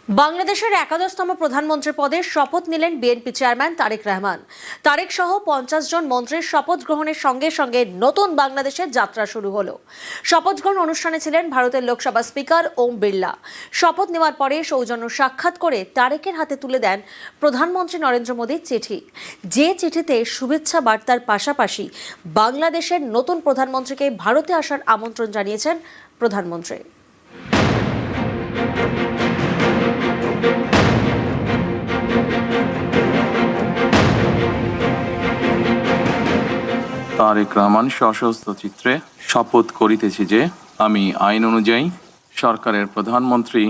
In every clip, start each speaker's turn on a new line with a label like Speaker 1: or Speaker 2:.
Speaker 1: বাংলাদেশের একাদশতম প্রধানমন্ত্রী পদে শপথ নিলেন বিএনপি চেয়ারম্যান তারেক রহমান। তারেক সহ 50 জন মন্ত্রীর শপথ গ্রহণের সঙ্গে সঙ্গে নতুন বাংলাদেশের যাত্রা শুরু হলো। শপথ গ্রহণ অনুষ্ঠানে ছিলেন ভারতের লোকসভা স্পিকার ওম বিড়লা। শপথ নেওয়ার পরে সৌজন্য সাক্ষাৎ করে তারেকের হাতে তুলে দেন প্রধানমন্ত্রী নরেন্দ্র মোদীর চিঠি, যে চিঠিতে শুভেচ্ছা বার্তার পাশাপাশি বাংলাদেশের নতুন প্রধানমন্ত্রীকে ভারতে আসার আমন্ত্রণ জানিয়েছেন প্রধানমন্ত্রী।
Speaker 2: তারেক রহমান সশস্ত্র চিত্রে শপথ করিতেছি যে আমি আইন অনুযায়ী সরকারের প্রধানমন্ত্রী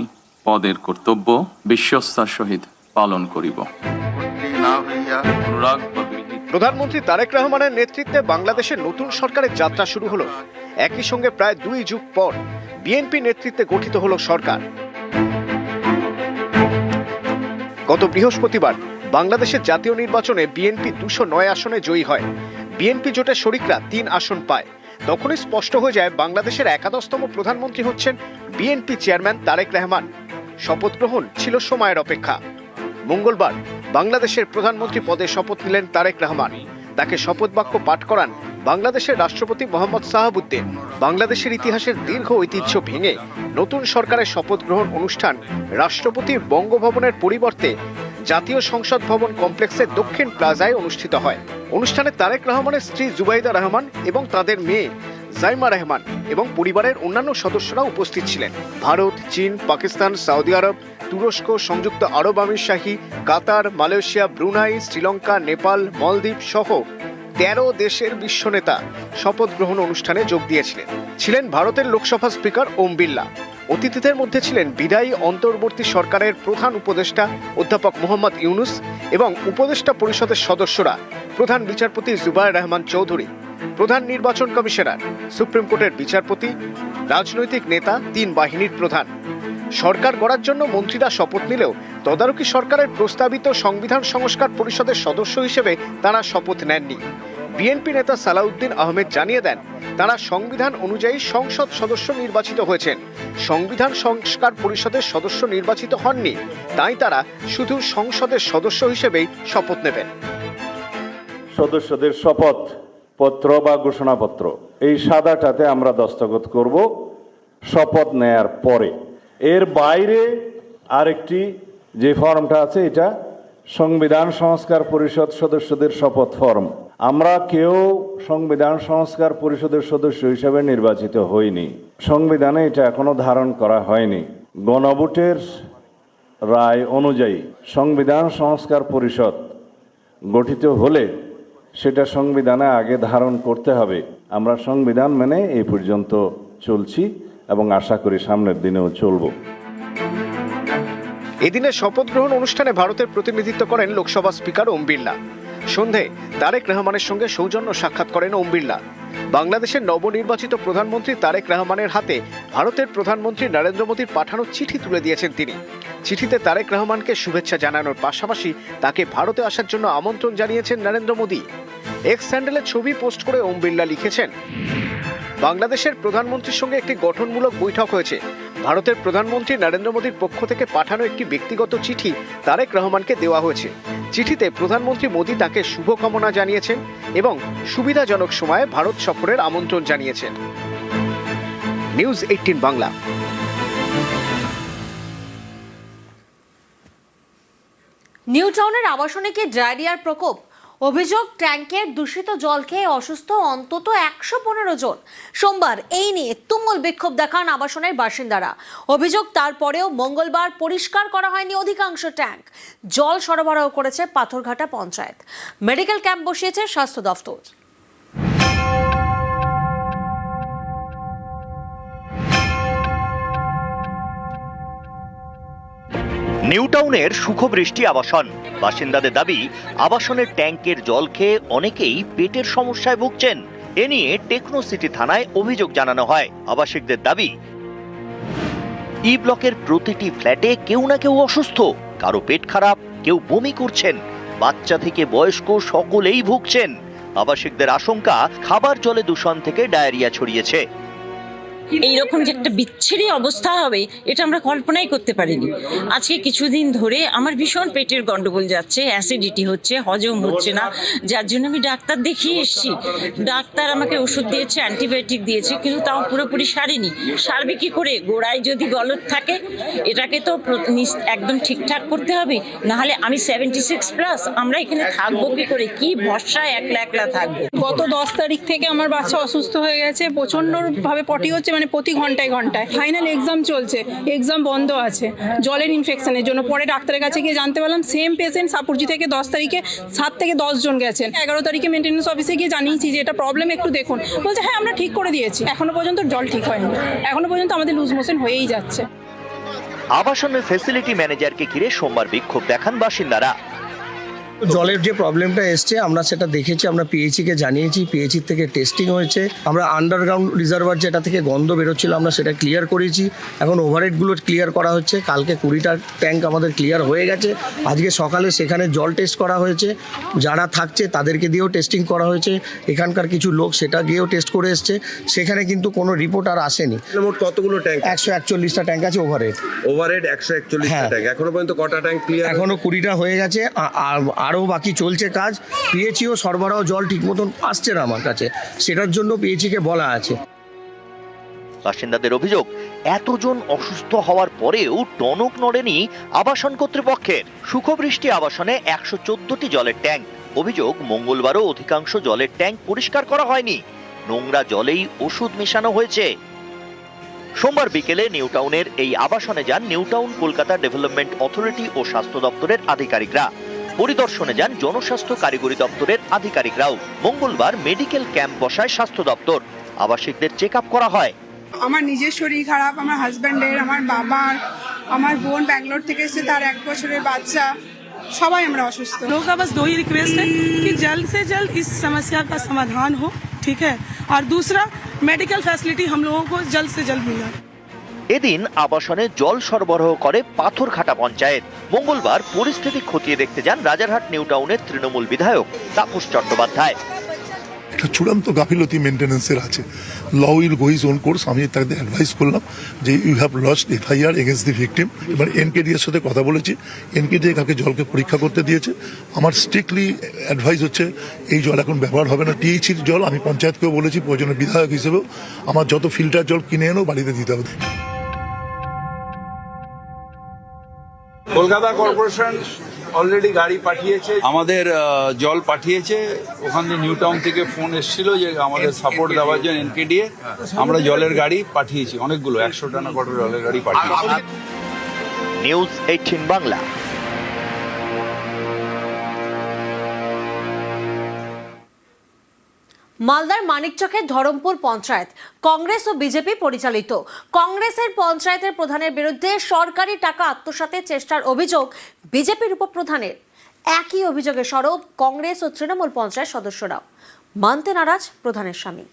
Speaker 2: পদের কর্তব্য বিশ্বস্তার সহিত পালন করিব।
Speaker 3: প্রধানমন্ত্রী তারেক রহমানের নেতৃত্বে বাংলাদেশের নতুন সরকারের যাত্রা শুরু হলো। একই সঙ্গে প্রায় 2 যুগ পর বিএনপি নেতৃত্বে গঠিত হলো সরকার। গত বৃহস্পতিবার বাংলাদেশের জাতীয় নির্বাচনে বিএনপি 209 আসনে জয়ী হয়। বিএনপি জোটের শরিকরা 3 আসন পায়। তখনই স্পষ্ট হয়ে যায় বাংলাদেশের একাদশতম প্রধানমন্ত্রী হচ্ছেন বিএনপি চেয়ারম্যান তারেক রহমান। শপথ গ্রহণ ছিল সময়ের অপেক্ষা। মঙ্গলবার বাংলাদেশের প্রধানমন্ত্রী পদে শপথ নিলেন তারেক রহমান। তাকে শপথ বাক্য পাঠ করান বাংলাদেশের রাষ্ট্রপতি মোহাম্মদ সাহাবুদ্দিন। বাংলাদেশের ইতিহাসের দীর্ঘ ঐতিহ্য ভেঙে নতুন সরকারের শপথ গ্রহণ অনুষ্ঠান রাষ্ট্রপতির বঙ্গভবনের পরিবর্তে জাতীয় সংসদ ভবন কমপ্লেক্সের দক্ষিণ প্লাজায় অনুষ্ঠিত হয়। অনুষ্ঠানে তারেক রহমানের স্ত্রী জুবাইদা রহমান এবং তাদের মেয়ে জাইমা রহমান এবং পরিবারের অন্যান্য সদস্যরা উপস্থিত ছিলেন। ভারত, চীন, পাকিস্তান, সৌদি আরব, তুরস্ক, সংযুক্ত আরব আমিরশাহী, কাতার, মালয়েশিয়া, ব্রুনাই, শ্রীলঙ্কা, নেপাল, মলদ্বীপ সহ 13 দেশের বিশ্ব নেতা শপথ গ্রহণ অনুষ্ঠানে যোগ দিয়েছিলেন। ছিলেন ভারতের লোকসভা স্পিকার ওম বিড়লা। অতিথিদের মধ্যে ছিলেন বিদায়ী অন্তর্বর্তী সরকারের প্রধান উপদেষ্টা অধ্যাপক মোহাম্মদ ইউনুস এবং উপদেষ্টা পরিষদের সদস্যরা প্রধান বিচারপতি জুবায়ের রহমান চৌধুরী, প্রধান নির্বাচন কমিশনার, সুপ্রিম কোর্টের বিচারপতি, রাজনৈতিক নেতা, 3 বাহিনীর প্রধান। সরকার গড়ার জন্য মন্ত্রীরা শপথ নিলেও তদারকি সরকারের প্রস্তাবিত সংবিধান সংস্কার পরিষদের সদস্য হিসেবে তারা শপথ নেননি। বিএনপি নেতা সালাউদ্দিন আহমেদ জানিয়ে দেন, তারা সংবিধান অনুযায়ী সংসদ সদস্য নির্বাচিত হয়েছেন, সংবিধান সংস্কার পরিষদের সদস্য নির্বাচিত হননি, তাই তারা শুধু সংসদের সদস্য হিসেবেই শপথ নেবেন।
Speaker 4: সদস্যদের শপথ পত্র বা ঘোষণাপত্র এই সাদাটাতে আমরা দস্তখত করব শপথ নেয়ার পরে। এর বাইরে আরেকটি যে ফর্মটা আছে এটা সংবিধান সংস্কার পরিষদ সদস্যদের শপথ ফর্ম। আমরা কেউ সংবিধান সংস্কার পরিষদের সদস্য হিসেবে নির্বাচিত হইনি, সংবিধানে এটা এখনো ধারণ করা হয়নি। গণভোটের রায় অনুযায়ী সংবিধান সংস্কার পরিষদ গঠিত হলে সেটা সংবিধানে আগে ধারণ করতে হবে। আমরা সংবিধান মেনে এই পর্যন্ত চলছি এবং আশা করি সামনের দিনেও চলব।
Speaker 3: এদিনের শপথ গ্রহণ অনুষ্ঠানে ভারতের প্রতিনিধিত্ব করেন লোকসভা স্পিকার ওম বিড়লা। সন্ধে তারেক রহমানের সঙ্গে সৌজন্য সাক্ষাৎ করেন ওম বিড়লা। বাংলাদেশের নবনির্বাচিত প্রধানমন্ত্রী তারেক রহমানের হাতে ভারতের প্রধানমন্ত্রী নরেন্দ্র মোদীর পাঠানো চিঠি তুলে দিয়েছেন তিনি। চিঠিতে তারেক রহমানকে শুভেচ্ছা জানানোর পাশাপাশি তাকে ভারতে আসার জন্য আমন্ত্রণ জানিয়েছেন নরেন্দ্র মোদী। এক্স হ্যান্ডেলে ছবি পোস্ট করে ওম বিড়লা লিখেছেন, বাংলাদেশের প্রধানমন্ত্রীর সঙ্গে একটি গঠনমূলক বৈঠক হয়েছে। ভারতের প্রধানমন্ত্রী নরেন্দ্র মোদীর পক্ষ থেকে পাঠানো একটি ব্যক্তিগত চিঠি তারেক রহমানকে দেওয়া হয়েছে। চিঠিতে প্রধানমন্ত্রী মোদী তাকে শুভকামনা জানিয়েছেন এবং সুবিধাজনক সময়ে ভারত সফরের আমন্ত্রণ জানিয়েছেন। নিউজ 18 বাংলা।
Speaker 1: নিউ টাউনের আবাসনে কি ডায়রিয়ার প্রকোপ? অভিযোগ, ট্যাঙ্কের দূষিত জল খেয়ে অসুস্থ অন্তত 115 জন। সোমবার এই নিয়ে তুমুল বিক্ষোভ দেখান আবাসনের বাসিন্দারা। অভিযোগ, তারপরেও মঙ্গলবার পরিষ্কার করা হয়নি অধিকাংশ ট্যাঙ্ক। জল সরবরাহ করেছে পাথরঘাটা পঞ্চায়েত। মেডিকেল ক্যাম্প বসিয়েছে স্বাস্থ্য দফতর।
Speaker 5: নিউ টাউনের সুখবৃষ্টি আবাসন। বাসিন্দাদের দাবি, আবাসনের ট্যাঙ্কের জল খেয়ে অনেকেই পেটের সমস্যায় ভুগছেন। এ নিয়ে টেকনো সিটি থানায় অভিযোগ জানানো হয়। আবাসিকদের দাবি, ই ব্লকের প্রতিটি ফ্ল্যাটে কেউ না কেউ অসুস্থ, কারো পেট খারাপ, কেউ বমি করছেন, বাচ্চা থেকে বয়স্ক সকলেই ভুগছেন। আবাসিকদের আশঙ্কা, খাবার জলে দূষণ থেকে ডায়রিয়া ছড়িয়েছে।
Speaker 6: এইরকম যে একটা বিচ্ছিরি অবস্থা হবে এটা আমরা কল্পনাই করতে পারিনি। আজকে কিছুদিন ধরে আমার ভীষণ পেটের গন্ডগোল যাচ্ছে, অ্যাসিডিটি হচ্ছে, হজম হচ্ছে না, যার জন্য আমি ডাক্তার দেখিয়ে এসেছি। ডাক্তার আমাকে ওষুধ দিয়েছে, অ্যান্টিবায়োটিক দিয়েছে, কিন্তু তাও পুরোপুরি সারেনি। সারবে কি করে? গোড়ায় যদি গলদ থাকে এটাকে তো একদম ঠিকঠাক করতে হবে, নাহলে আমি 76+, আমরা এখানে থাকবো কি করে? কি ভরসায় একলা একলা থাকবো?
Speaker 7: গত 10 তারিখ থেকে আমার বাচ্চা অসুস্থ হয়ে গেছে, প্রচণ্ডভাবে পটি হচ্ছে, মানে প্রতি ঘন্টায় ঘন্টায়। ফাইনাল এক্সাম চলছে, এক্সাম বন্ধ আছে জলের ইনফেকশনের জন্য। পরে ডাক্তারের কাছে গিয়ে জানতে পারলাম সেম পেশেন্ট সাপুরজি থেকে 10 তারিখে 7 থেকে 10 জন গেছেন। 11 তারিখে মেনটেন্যান্স অফিসে গিয়ে জানিয়েছি যে এটা প্রবলেম, একটু দেখুন। বলছে হ্যাঁ আমরা ঠিক করে দিয়েছি। এখনো পর্যন্ত জল ঠিক হয়নি, এখনো পর্যন্ত আমাদের লুজ মোশন হয়েই যাচ্ছে।
Speaker 5: আবাসনের ফ্যাসিলিটি ম্যানেজারকে ঘিরে সোমবার বিক্ষোভ দেখান বাসিন্দারা।
Speaker 8: জলের যে প্রবলেমটা এসছে আমরা সেটা দেখেছি, আমরা পিএইচিকে জানিয়েছি, পিএইচির থেকে টেস্টিং হয়েছে। আমরা আন্ডারগ্রাউন্ড রিজার্ভার যেটা থেকে গন্ধ বেরোচ্ছিল আমরা সেটা ক্লিয়ার করেছি। এখন ওভারহেডগুলো ক্লিয়ার করা হচ্ছে। কালকে 20টা ট্যাঙ্ক আমাদের ক্লিয়ার হয়ে গেছে। আজকে সকালে সেখানে জল টেস্ট করা হয়েছে, যারা থাকছে তাদেরকে দিয়েও টেস্টিং করা হয়েছে। এখানকার কিছু লোক সেটা গিয়েও টেস্ট করে এসছে, সেখানে কিন্তু কোনো রিপোর্ট আর আসেনি।
Speaker 9: মোট কতগুলো ট্যাঙ্ক?
Speaker 8: 141টা ট্যাঙ্ক আছে ওভারহেড।
Speaker 9: ওভারহেড 141টা ট্যাঙ্ক। এখনো পর্যন্ত কটা ট্যাঙ্ক ক্লিয়ার?
Speaker 8: এখনো 20টা হয়ে গেছে, আরও বাকি চলছে কাজ। পিএইচিও সরবরাহ জল ঠিক মতন আসছে না আমার কাছে, সেটার জন্য পিএইচিকে বলা আছে।
Speaker 5: বাসিন্দাদের অভিযোগ, এতজন অসুস্থ হওয়ার পরেও টনক নড়েনি আবাসন কর্তৃপক্ষের। সুখবৃষ্টি আবাসনে 114টি জলের ট্যাঙ্ক। অভিযোগ, মঙ্গলবারও অধিকাংশ জলের ট্যাঙ্ক পরিষ্কার করা হয়নি, নোংরা জলেই ওষুধ মেশানো হয়েছে। সোমবার বিকেলে নিউ টাউনের এই আবাসনে যান new town Kolkata development authority ও স্বাস্থ্য দপ্তরের আধিকারিকরা। পরিদর্শনে যান জনস্বাস্থ্য কারিগরি দপ্তরের আধিকারিকরাও। মঙ্গলবার মেডিকেল ক্যাম্প বসায় স্বাস্থ্য দপ্তর। আবাসিকদের চেক আপ করা হয়।
Speaker 10: আমার নিজের শরীর খারাপ, আমার হাজব্যান্ডের, আমার বাবার, আমার বোন ব্যাঙ্গালোর থেকে এসে তার 1 বছরের বাচ্চা, সবাই আমরা অসুস্থ।
Speaker 11: लोगों का बस 2 ही रिक्वेस्ट है कि जल्द से जल्द इस समस्या का समाधान हो, ठीक है, और दूसरा मेडिकल फैसिलिटी हम लोगों को जल्द से जल्द मिले।
Speaker 5: এদিন আবাসনে জল সরবরাহ করে পাথরঘাটা পঞ্চায়েত। মঙ্গলবার পরিস্থিতি খতিয়ে দেখতে যান রাজারহাট নিউ টাউনের তৃণমূল বিধায়ক তাপস চট্টোপাধ্যায়।
Speaker 12: একটা চূড়ান্ত গাফিলতি মেনটেন্যান্সের আছে। Law will go his own course. আমি তাকে অ্যাডভাইস করলাম যে you have lost FIR against the victim. এবার এনকেডি এর সাথে কথা বলেছি, এনকেডি কাকে জলকে পরীক্ষা করতে দিয়েছে। আমার স্ট্রিক্টলি অ্যাডভাইস হচ্ছে এই জল এখন ব্যবহার হবে না, টিএইচির জল। আমি পঞ্চায়েতকেও বলেছি প্রয়োজনে বিধায়ক হিসেবেও আমার যত ফিল্টার জল কিনে এনেও বাড়িতে দিতে হবে।
Speaker 13: কলকাতা কর্পোরেশন অলরেডি গাড়ি পাঠিয়েছে, আমাদের জল পাঠিয়েছে। ওখান থেকে নিউ টাউন থেকে ফোন এসেছিল যে আমাদের সাপোর্ট দেওয়ার জন্য এনকেডিএ আমরা জলের গাড়ি পাঠিয়েছি, অনেকগুলো 100 টানা করে জলের গাড়ি পাঠিয়েছি।
Speaker 5: নিউজ 18 বাংলা।
Speaker 1: মালদার মানিকচকের ধরমপুর পঞ্চায়েত কংগ্রেস ও বিজেপি পরিচালিত। কংগ্রেসের পঞ্চায়েতের প্রধানের বিরুদ্ধে সরকারি টাকা আত্মসাতের চেষ্টার অভিযোগ বিজেপির উপপ্রধানের। একই অভিযোগে সরব কংগ্রেস ও তৃণমূল পঞ্চায়েত সদস্যরাও। মানতে নারাজ প্রধানের স্বামী।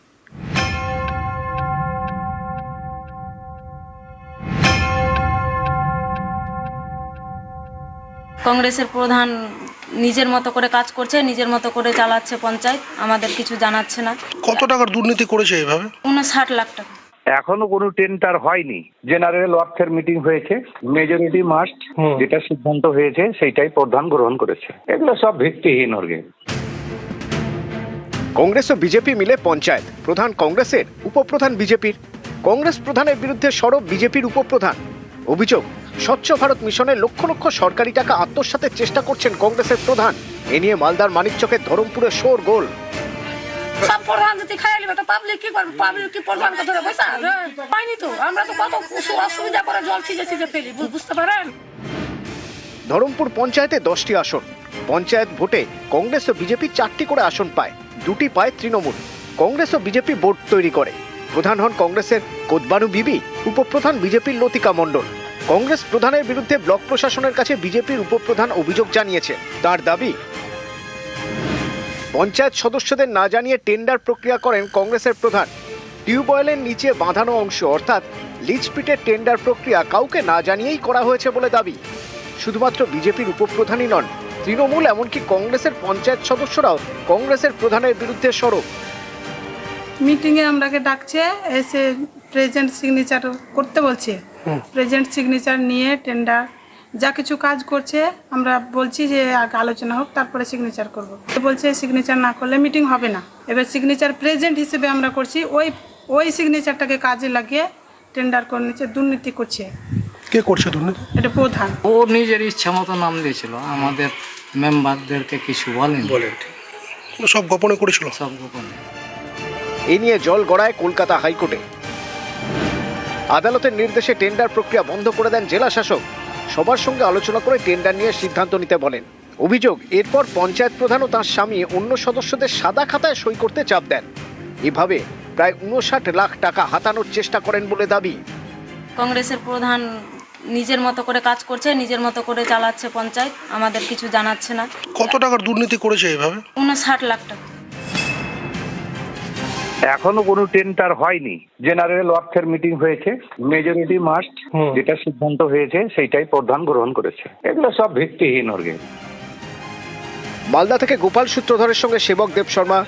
Speaker 7: কংগ্রেসের প্রধান নিজের মতো করে কাজ করছে, নিজের মতো করে চালাচ্ছে পঞ্চায়েত, আমাদের কিছু জানাচ্ছে না।
Speaker 12: কত টাকার দুর্নীতি করেছে এভাবে?
Speaker 7: 59 লাখ টাকা।
Speaker 4: এখনো কোনো টেন্ডার হয়নি। জেনারেল ওয়ার্কসের মিটিং হয়েছে, মেজরিটি মাস্ট, যেটা সিদ্ধান্ত হয়েছে সেইটাই প্রধান গ্রহণ করেছে। এগুলো সব ভিত্তিহীন অর্গে।
Speaker 3: কংগ্রেস ও বিজেপি মিলে পঞ্চায়েত প্রধান কংগ্রেসের, উপপ্রধান বিজেপির। কংগ্রেস প্রধানের বিরুদ্ধে সরব বিজেপির উপপ্রধান। অভিযোগ, স্বচ্ছ ভারত মিশনে লক্ষ লক্ষ সরকারি টাকা আত্মসাতের চেষ্টা করছেন কংগ্রেসের প্রধান। এ নিয়ে মালদার মানিকচকের ধরমপুরে শোরগোল।
Speaker 11: সব প্রধান যদি খাইয়ে নিবে তো পাবলিক কি করবে? পাবলিক কি প্রধানকে ধরে পয়সা পাইনি তো? আমরা তো কত অসুবিধা করে জল সিজে সিজে ফেলি, বুঝতে পারেন?
Speaker 3: ধরমপুর পঞ্চায়েতে 10টি আসন। পঞ্চায়েত ভোটে কংগ্রেস ও বিজেপি 4টি করে আসন পায়, 2টি পায় তৃণমূল। কংগ্রেস ও বিজেপি বোর্ড তৈরি করে। প্রধান হন কংগ্রেসের কোদবানু বিবি, উপপ্রধান বিজেপির লতিকা মণ্ডল। কংগ্রেস প্রধানের বিরুদ্ধে ব্লক প্রশাসনের কাছে বিজেপির উপপ্রধান অভিযোগ জানিয়েছে। তার দাবি, পঞ্চায়েত সদস্যদের না জানিয়ে টেন্ডার প্রক্রিয়া করেন কংগ্রেসের প্রধান। টিউবওয়েলের নিচে বাঁধানো অংশ অর্থাৎ লিজপিটের টেন্ডার প্রক্রিয়া কাউকে না জানিয়েই করা হয়েছে বলে দাবি। শুধুমাত্র বিজেপির উপপ্রধানই নন, তৃণমূল এমনকি কংগ্রেসের পঞ্চায়েত সদস্যরাও কংগ্রেসের প্রধানের বিরুদ্ধে সরব।
Speaker 10: মিটিংয়ে আমরাকে ডাকছে, এসে প্রেজেন্ট সিগনেচার করতে বলছে। প্রেজেন্ট সিগনেচার নিয়ে টেন্ডার যা কিছু কাজ করছে আমরা বলছি যে আগে আলোচনা হোক, তারপরে সিগনেচার করব। বলছে সিগনেচার না করলে মিটিং হবে না। এবার সিগনেচার প্রেজেন্ট হিসেবে আমরা করছি, ওই সিগনেচারটাকে কাজে লাগিয়ে টেন্ডার করে নিচ্ছে, দুর্নীতি করছে।
Speaker 14: কে করছে দুর্নীতি?
Speaker 10: এটা প্রধান।
Speaker 15: ও নিজের ইচ্ছা মতো নাম দিয়েছিল, আমাদের মেম্বারদেরকে কিছু বলেন।
Speaker 14: সব গোপনে করেছিল।
Speaker 15: সব গোপনে।
Speaker 3: এ নিয়ে জল গড়ায় কলকাতা হাইকোর্টে। আদালতের নির্দেশে টেন্ডার প্রক্রিয়া বন্ধ করে দেন জেলা শাসক। সবার সঙ্গে আলোচনা করে টেন্ডার নিয়ে সিদ্ধান্ত নিতে বলেন। অভিযোগ, এরপর পঞ্চায়েত প্রধান ও তাঁর স্বামী অন্য সদস্যদের সাদা খাতায় সই করতে চাপ দেন। এভাবে প্রায় 59 লাখ টাকা হাতানোর চেষ্টা করেন বলে দাবি।
Speaker 16: কংগ্রেসের প্রধান নিজের মতো করে কাজ করছে, নিজের মতো করে চালাচ্ছে পঞ্চায়েত, আমাদের কিছু জানাচ্ছে না।
Speaker 14: কত টাকার দুর্নীতি করেছে এইভাবে?
Speaker 16: 59 লাখ টাকা।
Speaker 17: এখনো কোনো টেন্ডার হয়নি। জেনারেল ওয়ার্কসের মিটিং হয়েছে, মেজরিটি মাস্ট যেটা সিদ্ধান্ত হয়েছে সেইটাই প্রধান গ্রহণ করেছে। এগুলো সব ভিত্তিহীন অর্গে।
Speaker 3: মালদা থেকে গোপাল সূত্রধরের সঙ্গে সেবক দেব শর্মা,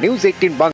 Speaker 3: নিউজ 18 বাংলা।